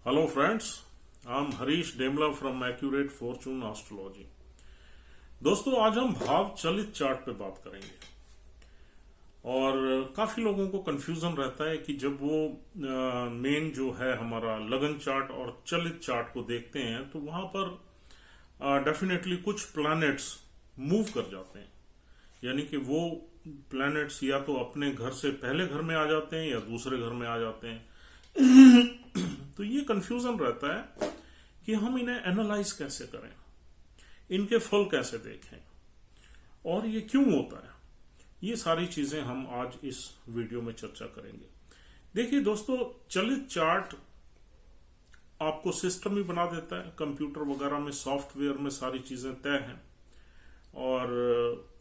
Hello friends, I'm Harish Demla from Accurate Fortune Astrology। दोस्तों आज हम भाव चलित चार्ट पे बात करेंगे और काफी लोगों को कंफ्यूजन रहता है कि जब वो मेन जो है हमारा लगन चार्ट और चलित चार्ट को देखते हैं तो वहां पर डेफिनेटली कुछ प्लैनेट्स मूव कर जाते हैं, यानी कि वो प्लैनेट्स या तो अपने घर से पहले घर में आ जाते हैं या दूसरे घर में आ जाते हैं। तो ये कंफ्यूजन रहता है कि हम इन्हें एनालाइज कैसे करें, इनके फल कैसे देखें और ये क्यों होता है। ये सारी चीजें हम आज इस वीडियो में चर्चा करेंगे। देखिए दोस्तों, चलित चार्ट आपको सिस्टम ही बना देता है, कंप्यूटर वगैरह में सॉफ्टवेयर में सारी चीजें तय हैं और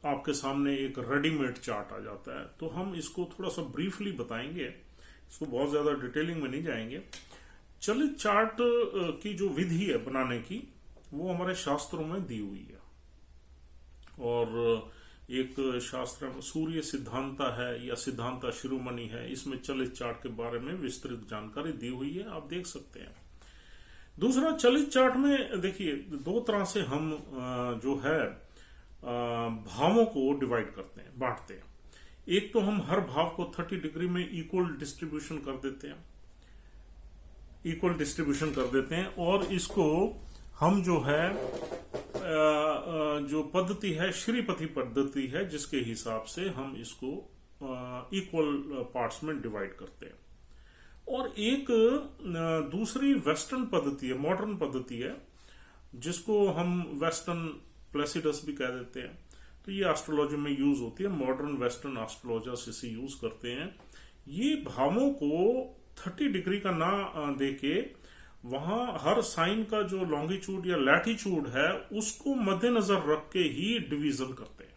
आपके सामने एक रेडीमेड चार्ट आ जाता है। तो हम इसको थोड़ा सा ब्रीफली बताएंगे, इसको बहुत ज्यादा डिटेलिंग में नहीं जाएंगे। चलित चार्ट की जो विधि है बनाने की वो हमारे शास्त्रों में दी हुई है और एक शास्त्र सूर्य सिद्धांता है या सिद्धांता शिरोमणि है, इसमें चलित चार्ट के बारे में विस्तृत जानकारी दी हुई है, आप देख सकते हैं। दूसरा, चलित चार्ट में देखिए दो तरह से हम जो है भावों को डिवाइड करते हैं, बांटते हैं। एक तो हम हर भाव को 30 डिग्री में इक्वल डिस्ट्रीब्यूशन कर देते हैं और इसको हम जो है जो पद्धति है श्रीपति पद्धति है, जिसके हिसाब से हम इसको इक्वल पार्ट्स में डिवाइड करते हैं। और एक दूसरी वेस्टर्न पद्धति है, मॉडर्न पद्धति है, जिसको हम वेस्टर्न प्लेसिडस भी कह देते हैं। तो ये एस्ट्रोलॉजी में यूज होती है, मॉडर्न वेस्टर्न एस्ट्रोलॉजर्स इसे यूज करते हैं। ये भावों को 30 डिग्री का ना देके वहां हर साइन का जो लॉन्गिट्यूड या लैटिट्यूड है उसको मद्देनजर रख के ही डिवीजन करते हैं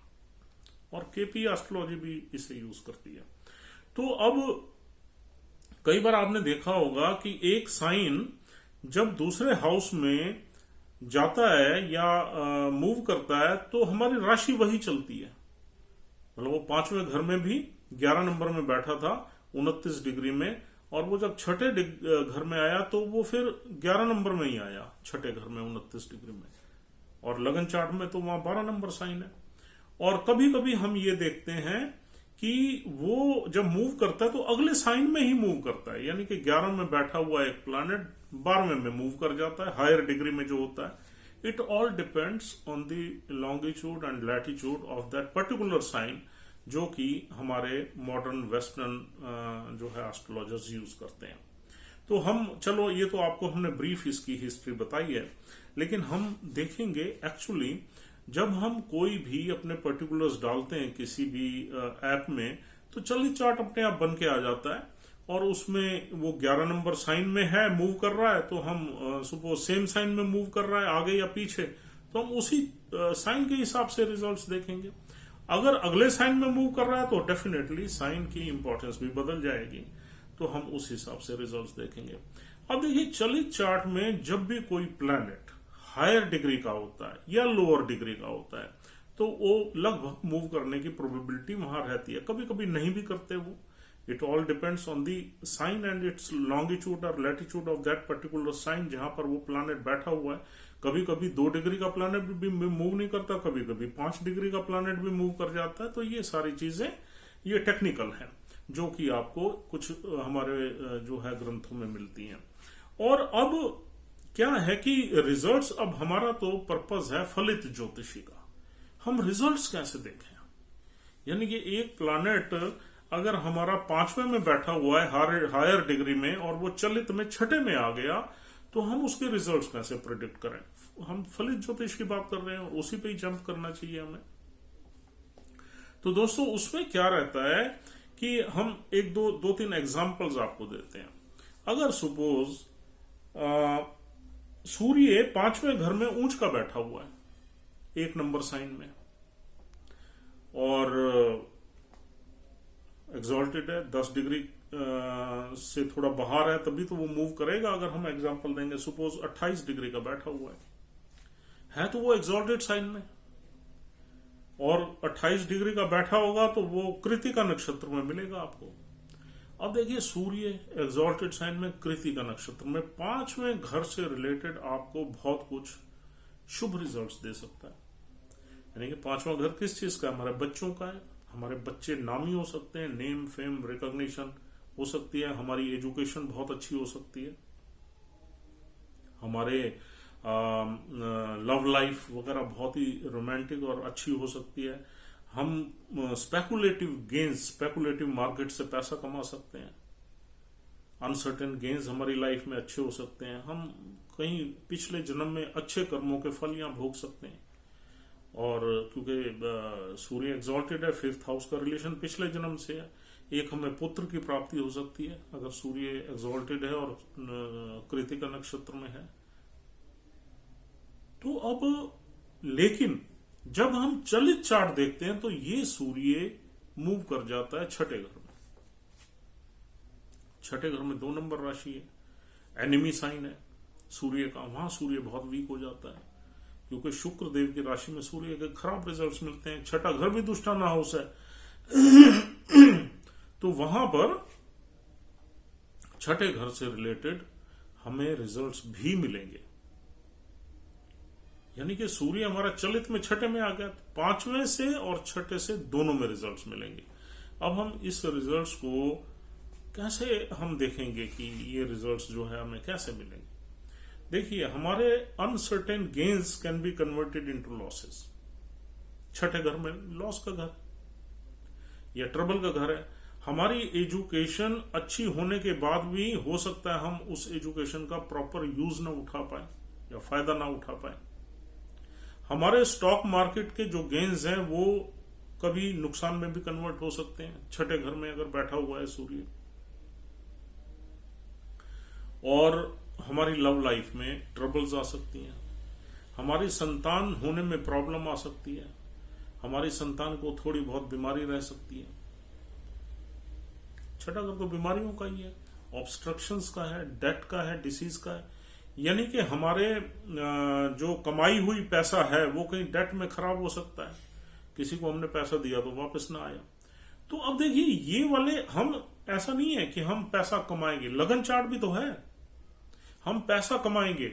और केपी एस्ट्रोलॉजी भी इसे यूज करती है। तो अब कई बार आपने देखा होगा कि एक साइन जब दूसरे हाउस में जाता है या मूव करता है तो हमारी राशि वही चलती है। मतलब वो 5वें घर में भी 11 नंबर में बैठा था 29 डिग्री में, और वो जब छठे घर में आया तो वो फिर 11 नंबर में ही आया, छठे घर में 29 डिग्री में। और लगन चार्ट में तो वहां 12 नंबर साइन है। और कभी कभी हम ये देखते हैं कि वो जब मूव करता है तो अगले साइन में ही मूव करता है, यानी कि 11 में बैठा हुआ एक प्लैनेट 12वें में मूव कर जाता है, हायर डिग्री में जो होता है। It all depends on the longitude and latitude of that particular sign, जो कि हमारे मॉडर्न वेस्टर्न जो है एस्ट्रोलॉजर्स यूज करते हैं। तो हम चलो, ये तो आपको हमने ब्रीफ इसकी हिस्ट्री बताई है, लेकिन हम देखेंगे एक्चुअली जब हम कोई भी अपने पर्टिकुलर्स डालते हैं किसी भी ऐप में, तो चलित चार्ट अपने आप बन के आ जाता है और उसमें वो 11 नंबर साइन में है, मूव कर रहा है, तो हम सपोज सेम साइन में मूव कर रहा है आगे या पीछे, तो हम उसी साइन के हिसाब से रिजल्ट्स देखेंगे। अगर अगले साइन में मूव कर रहा है तो डेफिनेटली साइन की इंपॉर्टेंस भी बदल जाएगी, तो हम उस हिसाब से रिजल्ट्स देखेंगे। अब देखिए, चलित चार्ट में जब भी कोई प्लैनेट हायर डिग्री का होता है या लोअर डिग्री का होता है तो वो लगभग मूव करने की प्रोबेबिलिटी वहां रहती है। कभी कभी नहीं भी करते वो, it all depends on the sign and its longitude और latitude of that particular sign जहां पर वो प्लैनेट बैठा हुआ है। कभी कभी 2 डिग्री का प्लैनेट भी मूव नहीं करता, कभी कभी 5 डिग्री का प्लैनेट भी मूव कर जाता है। तो ये सारी चीजें ये टेक्निकल है, जो कि आपको कुछ हमारे जो है ग्रंथों में मिलती हैं। और अब क्या है कि रिजल्ट्स, अब हमारा तो पर्पस है फलित ज्योतिषी का, हम रिजल्ट्स कैसे देखें। यानी कि एक प्लैनेट अगर हमारा 5वें में बैठा हुआ है हायर डिग्री में और वो चलित में छठे में आ गया, तो हम उसके रिजल्ट्स कैसे प्रिडिक्ट करें। हम फलित ज्योतिष की बात कर रहे हैं, उसी पे ही जंप करना चाहिए हमें। तो दोस्तों, उसमें क्या रहता है कि हम एक दो तीन एग्जांपल्स आपको देते हैं। अगर सपोज सूर्य 5वें घर में ऊंच का बैठा हुआ है 1 नंबर साइन में और एक्सॉल्टेड है, 10 डिग्री से थोड़ा बाहर है, तभी तो वो मूव करेगा। अगर हम एग्जांपल देंगे, सपोज 28 डिग्री का बैठा हुआ है तो वो एक्सॉल्टेड साइन में, और 28 डिग्री का बैठा होगा तो वो कृतिका नक्षत्र में मिलेगा आपको। अब देखिए सूर्य एग्जॉल्टेड साइन में कृतिका नक्षत्र में 5वें घर से रिलेटेड आपको बहुत कुछ शुभ रिजल्ट्स दे सकता है। यानी कि 5वां घर किस चीज का है? हमारे बच्चों का है। हमारे बच्चे नामी हो सकते हैं, नेम फेम रिकॉग्निशन हो सकती है, हमारी एजुकेशन बहुत अच्छी हो सकती है, हमारे लव लाइफ वगैरह बहुत ही रोमांटिक और अच्छी हो सकती है, हम स्पेकुलेटिव गेन्स, स्पेकुलेटिव मार्केट से पैसा कमा सकते हैं, अनसर्टेन गेन्स हमारी लाइफ में अच्छे हो सकते हैं, हम कहीं पिछले जन्म में अच्छे कर्मों के फल यहां भोग सकते हैं। और क्योंकि सूर्य एग्जॉल्टेड है, 5th हाउस का रिलेशन पिछले जन्म से है, एक हमें पुत्र की प्राप्ति हो सकती है अगर सूर्य एग्जॉल्टेड है और कृतिका नक्षत्र में है। तो अब लेकिन जब हम चलित चार्ट देखते हैं तो ये सूर्य मूव कर जाता है छठे घर में। छठे घर में 2 नंबर राशि है, एनिमी साइन है सूर्य का, वहां सूर्य बहुत वीक हो जाता है क्योंकि शुक्र देव की राशि में सूर्य के खराब रिजल्ट्स मिलते हैं। छठा घर भी दुष्टाना हाउस है तो वहां पर छठे घर से रिलेटेड हमें रिजल्ट्स भी मिलेंगे। यानी कि सूर्य हमारा चलित में छठे में आ गया, 5वें से और छठे से दोनों में रिजल्ट्स मिलेंगे। अब हम इस रिजल्ट्स को कैसे हम देखेंगे कि ये रिजल्ट्स जो है हमें कैसे मिलेंगे। देखिए, हमारे uncertain gains can be converted into losses. छठे घर में लॉस का घर या ट्रबल का घर है। हमारी एजुकेशन अच्छी होने के बाद भी हो सकता है हम उस एजुकेशन का प्रॉपर यूज ना उठा पाए या फायदा ना उठा पाए। हमारे स्टॉक मार्केट के जो गेन्स हैं वो कभी नुकसान में भी कन्वर्ट हो सकते हैं छठे घर में अगर बैठा हुआ है सूर्य। और हमारी लव लाइफ में ट्रबल्स आ सकती हैं, हमारी संतान होने में प्रॉब्लम आ सकती है, हमारी संतान को थोड़ी बहुत बीमारी रह सकती है। छठा घर तो बीमारियों का ही है, ऑब्स्ट्रक्शंस का है, डेट का है, डिसीज का है। यानी कि हमारे जो कमाई हुई पैसा है वो कहीं डेट में खराब हो सकता है, किसी को हमने पैसा दिया तो वापस ना आया। तो अब देखिए, ये वाले हम ऐसा नहीं है कि हम पैसा कमाएंगे, लगन चार्ट भी तो है, हम पैसा कमाएंगे,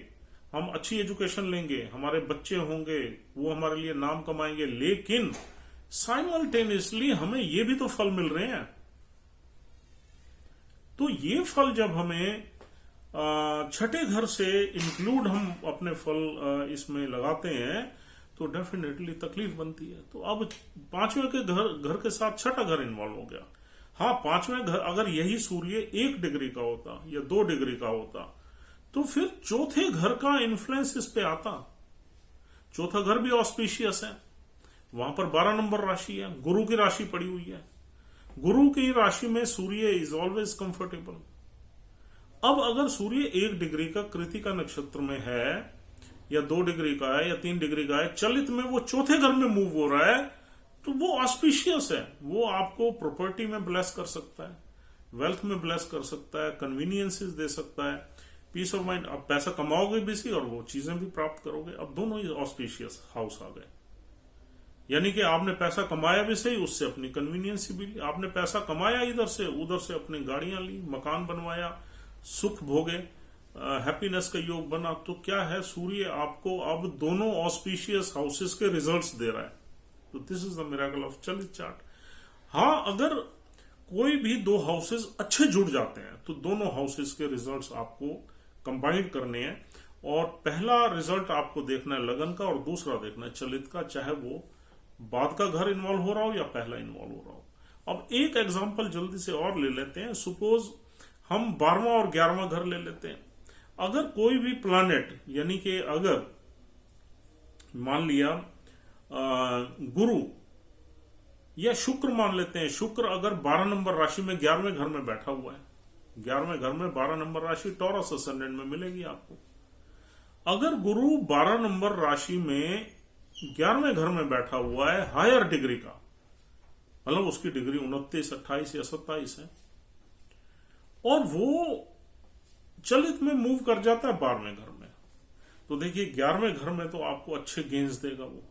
हम अच्छी एजुकेशन लेंगे, हमारे बच्चे होंगे, वो हमारे लिए नाम कमाएंगे, लेकिन साइमल्टेनियसली हमें ये भी तो फल मिल रहे हैं। तो ये फल जब हमें छठे घर से इंक्लूड हम अपने फल इसमें लगाते हैं तो डेफिनेटली तकलीफ बनती है। तो अब 5वें के घर के साथ छठा घर इन्वॉल्व हो गया। हाँ, 5वें घर अगर यही सूर्य 1 डिग्री का होता या 2 डिग्री का होता तो फिर चौथे घर का इन्फ्लुएंस इस पे आता। चौथा घर भी ऑस्पिशियस है, वहां पर 12 नंबर राशि है, गुरु की राशि पड़ी हुई है। गुरु की राशि में सूर्य इज ऑलवेज कंफर्टेबल। अब अगर सूर्य 1 डिग्री का कृतिका नक्षत्र में है या 2 डिग्री का है या 3 डिग्री का है, चलित में वो चौथे घर में मूव हो रहा है तो वो ऑस्पिशियस है, वो आपको प्रॉपर्टी में ब्लेस कर सकता है, वेल्थ में ब्लेस कर सकता है, कन्वीनियंसेस दे सकता है, पीस ऑफ माइंड। अब पैसा कमाओगे भी सही और वो चीजें भी प्राप्त करोगे। अब दोनों ही ऑस्पिशियस हाउस आ गए। यानी कि आपने पैसा कमाया भी सही, उससे अपनी कन्वीनियंस भी ली, आपने पैसा कमाया इधर से, उधर से अपनी गाड़ियां ली, मकान बनवाया, सुख भोगे, हैप्पीनेस का योग बना। तो क्या है, सूर्य आपको अब दोनों ऑस्पिशियस हाउसेस के रिजल्ट्स दे रहा है। तो this is the miracle of चलित चार्ट। हाँ, अगर कोई भी 2 हाउसेस अच्छे जुड़ जाते हैं तो दोनों हाउसेस के रिजल्ट्स आपको कंबाइंड करने हैं और पहला रिजल्ट आपको देखना है लगन का और दूसरा देखना है चलित का, चाहे वो बाद का घर इन्वॉल्व हो रहा हो या पहला इन्वॉल्व हो रहा हो। अब एक एग्जांपल जल्दी से और ले लेते हैं। सपोज हम 12वां और 11वां घर ले लेते हैं। अगर कोई भी प्लैनेट, यानी कि अगर मान लिया गुरु या शुक्र मान लेते हैं, शुक्र अगर 12 नंबर राशि में 11वें घर में बैठा हुआ है, 11वें घर में 12 नंबर राशि टॉरस असेंडेंट में मिलेगी आपको। अगर गुरु 12 नंबर राशि में 11वें घर में बैठा हुआ है हायर डिग्री का, मतलब उसकी डिग्री 29, 28 या 27 है, और वो चलित में मूव कर जाता है 12वें घर में, तो देखिए 11वें घर में तो आपको अच्छे गेन्स देगा। वो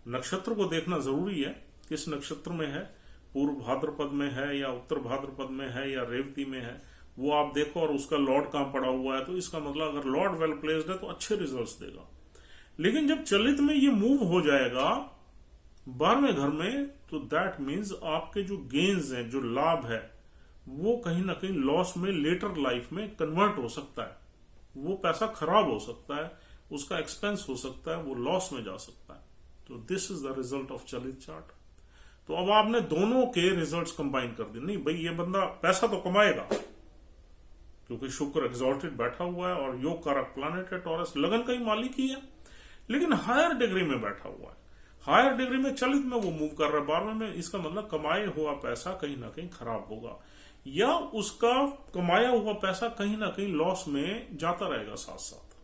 नक्षत्र को देखना जरूरी है, किस नक्षत्र में है, पूर्व भाद्रपद में है या उत्तर भाद्रपद में है या रेवती में है, वो आप देखो, और उसका लॉर्ड कहां पड़ा हुआ है, तो इसका मतलब अगर लॉर्ड वेल प्लेस्ड है तो अच्छे रिजल्ट्स देगा। लेकिन जब चलित में ये मूव हो जाएगा 12वें घर में, तो दैट मीन्स आपके जो गेन्स हैं, जो लाभ है, वो कहीं ना कहीं लॉस में लेटर लाइफ में कन्वर्ट हो सकता है। वो पैसा खराब हो सकता है, उसका एक्सपेंस हो सकता है, वो लॉस में जा सकता है। तो this is the result of चलित चार्ट। तो अब आपने दोनों के रिजल्ट्स कंबाइन कर दिए। नहीं भाई, ये बंदा पैसा तो कमाएगा क्योंकि शुक्र एग्जॉल्टेड बैठा हुआ है और योग कारक प्लैनेट है टॉरस, लगन का ही मालिक ही है, लेकिन हायर डिग्री में बैठा हुआ है। हायर डिग्री में चलित में वो मूव कर रहा है 12वें में। इसका मतलब कमाए हुआ पैसा कहीं ना कहीं खराब होगा, या उसका कमाया हुआ पैसा कहीं ना कहीं लॉस में जाता रहेगा साथ साथ।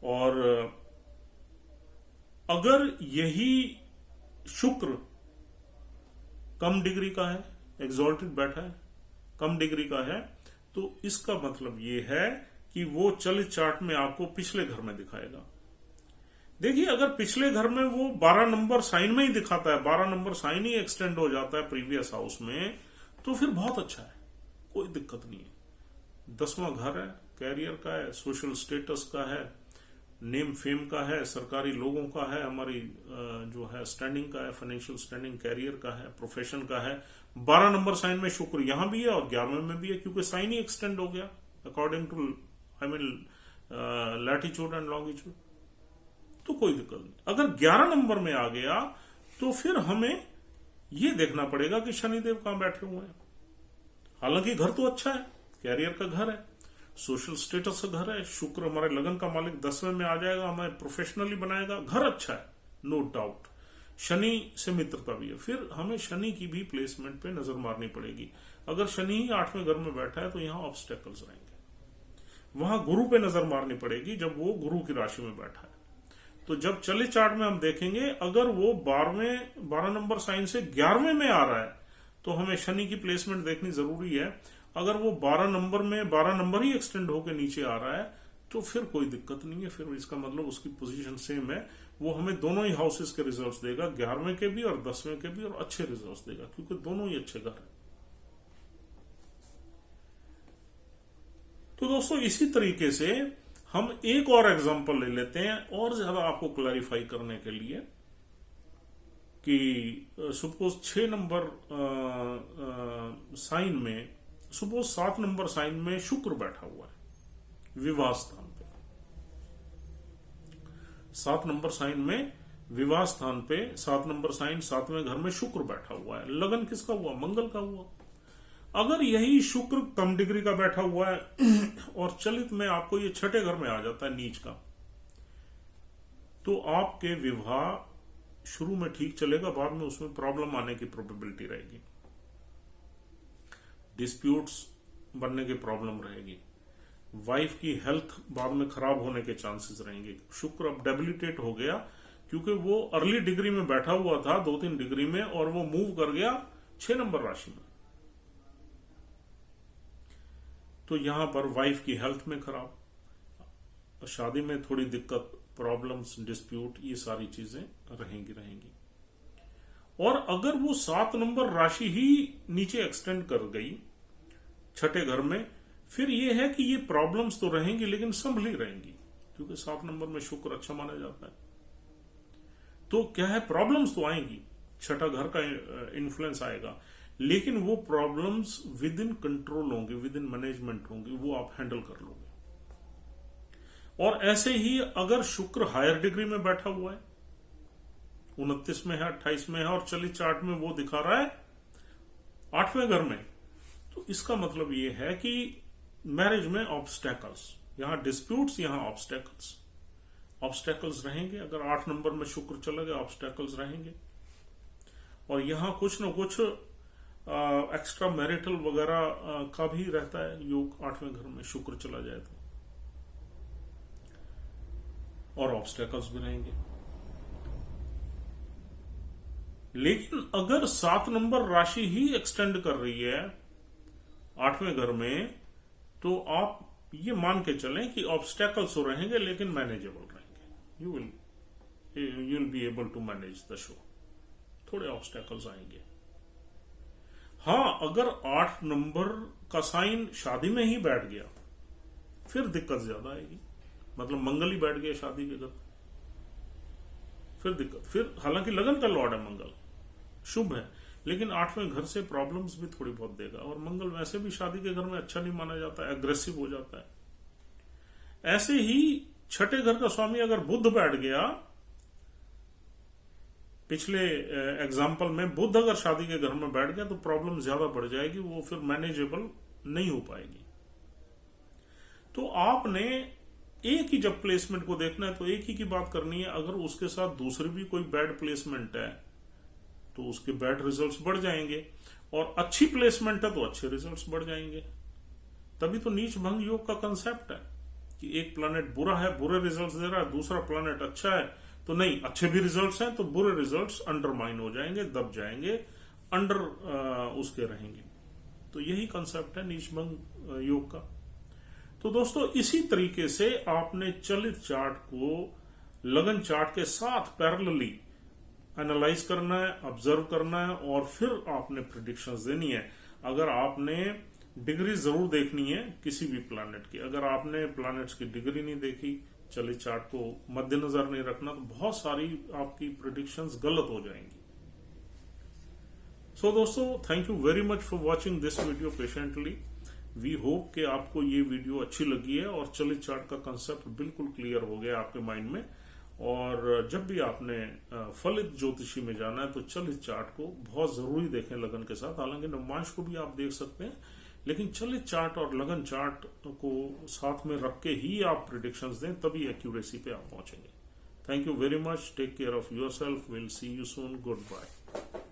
और अगर यही शुक्र कम डिग्री का है, एग्जॉल्टेड बैठा है, कम डिग्री का है, तो इसका मतलब यह है कि वो चलित चार्ट में आपको पिछले घर में दिखाएगा। देखिए, अगर पिछले घर में वो 12 नंबर साइन में ही दिखाता है, 12 नंबर साइन ही एक्सटेंड हो जाता है प्रीवियस हाउस में, तो फिर बहुत अच्छा है, कोई दिक्कत नहीं है। 10वां घर है, कैरियर का है, सोशल स्टेटस का है, नेम फेम का है, सरकारी लोगों का है, हमारी जो है स्टैंडिंग का है, फाइनेंशियल स्टैंडिंग, कैरियर का है, प्रोफेशन का है। 12 नंबर साइन में शुक्र यहां भी है और 11वें में भी है, क्योंकि साइन ही एक्सटेंड हो गया according to latitude and longitude. तो कोई दिक्कत नहीं। अगर 11 नंबर में आ गया तो फिर हमें यह देखना पड़ेगा कि शनिदेव कहां बैठे हुए हैं। हालांकि घर तो अच्छा है, कैरियर का घर है, सोशल स्टेटस का घर है, शुक्र हमारे लगन का मालिक 10वें में आ जाएगा, हमें प्रोफेशनली बनाएगा, घर अच्छा है, नो डाउट। शनि से मित्रता भी है। फिर हमें शनि की भी प्लेसमेंट पे नजर मारनी पड़ेगी। अगर शनि ही 8वें घर में बैठा है तो यहां ऑब्स्टेकल्स रहेंगे। वहां गुरु पे नजर मारनी पड़ेगी जब वो गुरु की राशि में बैठा है। तो जब चलित चार्ट में हम देखेंगे, अगर वो 12 नंबर साइन से 11वें में आ रहा है तो हमें शनि की प्लेसमेंट देखनी जरूरी है। अगर वो 12 नंबर में 12 नंबर ही एक्सटेंड होकर नीचे आ रहा है तो फिर कोई दिक्कत नहीं है। फिर इसका मतलब उसकी पोजीशन सेम है, वो हमें दोनों ही हाउसेस के रिजल्ट्स देगा, 11वें के भी और 10वें के भी, और अच्छे रिजल्ट्स देगा क्योंकि दोनों ही अच्छे घर हैं। तो दोस्तों, इसी तरीके से हम एक और एग्जांपल ले लेते हैं और ज्यादा आपको क्लैरिफाई करने के लिए कि सपोज 6 नंबर साइन में, सपोज 7 नंबर साइन में शुक्र बैठा हुआ है विवाह स्थान पे। 7 नंबर साइन में विवाह स्थान पे 7 नंबर साइन 7वें घर में शुक्र बैठा हुआ है। लगन किसका हुआ? मंगल का हुआ। अगर यही शुक्र कम डिग्री का बैठा हुआ है और चलित में आपको ये 6ठे घर में आ जाता है नीच का, तो आपके विवाह शुरू में ठीक चलेगा, बाद में उसमें प्रॉब्लम आने की प्रोबेबिलिटी रहेगी, डिस्प्यूट्स बनने की प्रॉब्लम रहेगी, वाइफ की हेल्थ बाद में खराब होने के चांसेस रहेंगे। शुक्र अब डेबिलिटेट हो गया क्योंकि वो अर्ली डिग्री में बैठा हुआ था 2-3 डिग्री में, और वो मूव कर गया 6 नंबर राशि में। तो यहां पर वाइफ की हेल्थ में खराब, शादी में थोड़ी दिक्कत, प्रॉब्लम्स, डिस्प्यूट, ये सारी चीजें रहेंगी। और अगर वो 7 नंबर राशि ही नीचे एक्सटेंड कर गई 6ठे घर में, फिर ये है कि ये प्रॉब्लम्स तो रहेंगी लेकिन संभली रहेंगी क्योंकि 7 नंबर में शुक्र अच्छा माना जाता है। तो क्या है, प्रॉब्लम्स तो आएंगी, 6ठा घर का इन्फ्लुएंस आएगा, लेकिन वो प्रॉब्लम्स विद इन कंट्रोल होंगे, विद इन मैनेजमेंट होंगी, वो आप हैंडल कर लोगे। और ऐसे ही अगर शुक्र हायर डिग्री में बैठा हुआ है, 29 में है, 28 में है, और चलित चार्ट में वो दिखा रहा है 8वें घर में, तो इसका मतलब ये है कि मैरिज में ऑब्स्टेकल्स, यहां डिस्प्यूट्स, यहां ऑब्स्टेकल्स रहेंगे। अगर 8 नंबर में शुक्र चला गया, ऑब्स्टेकल्स रहेंगे। और यहां कुछ न कुछ एक्स्ट्रा मैरिटल वगैरह का भी रहता है योग, 8वें घर में शुक्र चला जाए तो, और ऑब्स्टेकल्स भी रहेंगे। लेकिन अगर 7 नंबर राशि ही एक्सटेंड कर रही है 8वें घर में, तो आप ये मान के चलें कि ऑब्स्टेकल्स तो रहेंगे लेकिन मैनेजेबल रहेंगे। You will be able to manage the show. थोड़े ऑब्स्टेकल्स आएंगे। हाँ, अगर 8 नंबर का साइन शादी में ही बैठ गया फिर दिक्कत ज्यादा आएगी। मतलब मंगल ही बैठ गया शादी के घर, फिर दिक्कत। फिर हालांकि लगन का लॉर्ड है मंगल, शुभ है, लेकिन 8वें घर से प्रॉब्लम्स भी थोड़ी बहुत देगा। और मंगल वैसे भी शादी के घर में अच्छा नहीं माना जाता है, एग्रेसिव हो जाता है। ऐसे ही 6ठे घर का स्वामी अगर बुध बैठ गया, पिछले एग्जाम्पल में बुध अगर शादी के घर में बैठ गया तो प्रॉब्लम ज्यादा बढ़ जाएगी, वो फिर मैनेजेबल नहीं हो पाएगी। तो आपने एक ही जब प्लेसमेंट को देखना है तो एक ही की बात करनी है। अगर उसके साथ दूसरी भी कोई बैड प्लेसमेंट है तो उसके बैड रिजल्ट्स बढ़ जाएंगे, और अच्छी प्लेसमेंट है तो अच्छे रिजल्ट्स बढ़ जाएंगे। तभी तो नीच भंग योग का कंसेप्ट है कि एक प्लैनेट बुरा है, बुरे रिजल्ट्स दे रहा है, दूसरा प्लैनेट अच्छा है तो नहीं, अच्छे भी रिजल्ट्स हैं तो बुरे रिजल्ट्स अंडरमाइन हो जाएंगे, दब जाएंगे, अंडर उसके रहेंगे। तो यही कंसेप्ट है नीच भंग योग का। तो दोस्तों, इसी तरीके से आपने चलित चार्ट को लगन चार्ट के साथ पैरेलली एनालाइज करना है, ऑब्जर्व करना है, और फिर आपने प्रेडिक्शंस देनी है। अगर आपने डिग्री जरूर देखनी है किसी भी प्लैनेट की। अगर आपने प्लैनेट्स की डिग्री नहीं देखी, चलित चार्ट को मद्देनजर नहीं रखना, तो बहुत सारी आपकी प्रेडिक्शंस गलत हो जाएंगी। सो दोस्तों, thank you very much for watching this video patiently. We hope कि आपको ये वीडियो अच्छी लगी है और चलित चार्ट का कंसेप्ट बिल्कुल क्लियर हो गया आपके माइंड में। और जब भी आपने फलित ज्योतिषी में जाना है तो चलित चार्ट को बहुत जरूरी देखें लगन के साथ। हालांकि नवमांश को भी आप देख सकते हैं, लेकिन चलित चार्ट और लगन चार्ट को साथ में रख के ही आप प्रिडिक्शंस दें, तभी एक्यूरेसी पे आप पहुंचेंगे। Thank you very much, take care of yourself, will see you soon, good bye.